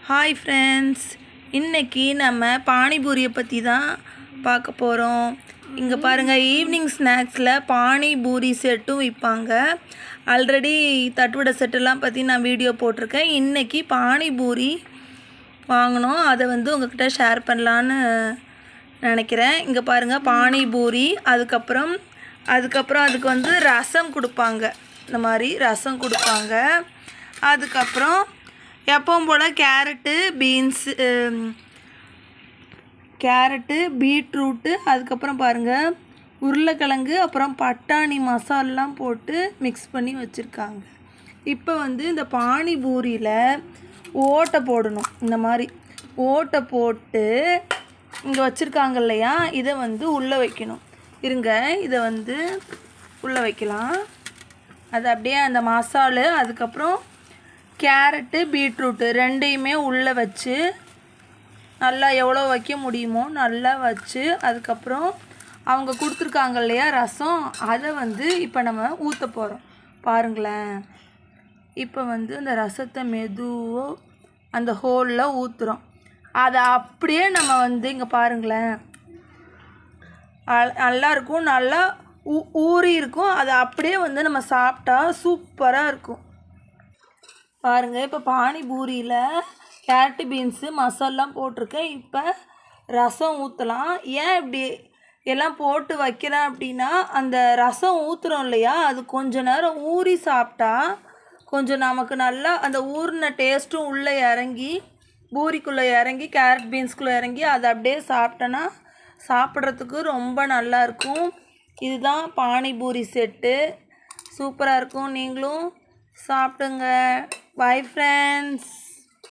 Hi friends, இன்றைக்கி நம்ம பானிபூரியை பற்றி தான் பார்க்க போகிறோம். இங்கே பாருங்கள், ஈவினிங் ஸ்நாக்ஸில் பானிபூரி செட்டும் விற்பாங்க. ஆல்ரெடி தட்டுவடை செட்டெல்லாம் பற்றி நான் வீடியோ போட்டிருக்கேன். இன்றைக்கி பானிபூரி வாங்கினோம், அதை உங்கள்கிட்ட ஷேர் பண்ணலான்னு நினைக்கிறேன். இங்கே பாருங்கள், பானிபூரி, அதுக்கப்புறம் அதுக்கு ரசம் கொடுப்பாங்க. இந்த மாதிரி ரசம் கொடுப்பாங்க. அதுக்கப்புறம் எப்பவும் போல் கேரட்டு பீட்ரூட்டு, அதுக்கப்புறம் பாருங்கள் உருளைக்கிழங்கு, அப்புறம் பட்டாணி மசாலெலாம் போட்டு மிக்ஸ் பண்ணி வச்சுருக்காங்க. இப்போ இந்த பானிபூரியில் ஓட்டை போடணும். இந்த மாதிரி ஓட்டை போட்டு இங்கே வச்சுருக்காங்க இல்லையா, இதை உள்ளே வைக்கணும். இருங்க, இதை உள்ளே வைக்கலாம். அது அப்படியே அந்த மசாலு, அதுக்கப்புறம் கேரட்டு பீட்ரூட்டு ரெண்டையுமே உள்ளே வச்சு நல்லா எவ்வளோ வைக்க முடியுமோ நல்லா வச்சு, அதுக்கப்புறம் அவங்க கொடுத்துருக்காங்க இல்லையா ரசம், அதை இப்போ நம்ம ஊற்ற போகிறோம். பாருங்களேன், இப்போ அந்த ரசத்தை மெதுவாக அந்த ஹோலில் ஊற்றுறோம். அதை அப்படியே நம்ம இங்கே பாருங்களேன், நல்லாயிருக்கும், நல்லா ஊறி இருக்கும். அதை அப்படியே நம்ம சாப்பிட்டா சூப்பராக இருக்கும். பாருங்கள், இப்போ பானிபூரியில் கேரட்டு பீன்ஸு மசாலாம் போட்டிருக்கேன். இப்போ ரசம் ஊற்றலாம். ஏன் இப்படி எல்லாம் போட்டு வைக்கிறேன் அப்படின்னா, அந்த ரசம் ஊற்றுறோம் இல்லையா, அது கொஞ்ச நேரம் ஊறி சாப்பிட்டா கொஞ்சம் நமக்கு நல்லா அந்த ஊறின டேஸ்ட்டும் உள்ளே இறங்கி, பூரிக்குள்ளே இறங்கி, கேரட் பீன்ஸ்குள்ளே இறங்கி, அதை அப்படியே சாப்பிட்டோன்னா சாப்பிட்றதுக்கு ரொம்ப நல்லாயிருக்கும். இதுதான் பானிபூரி செட்டு, சூப்பராக இருக்கும். நீங்களும் சாப்பிடுங்க. Bye friends.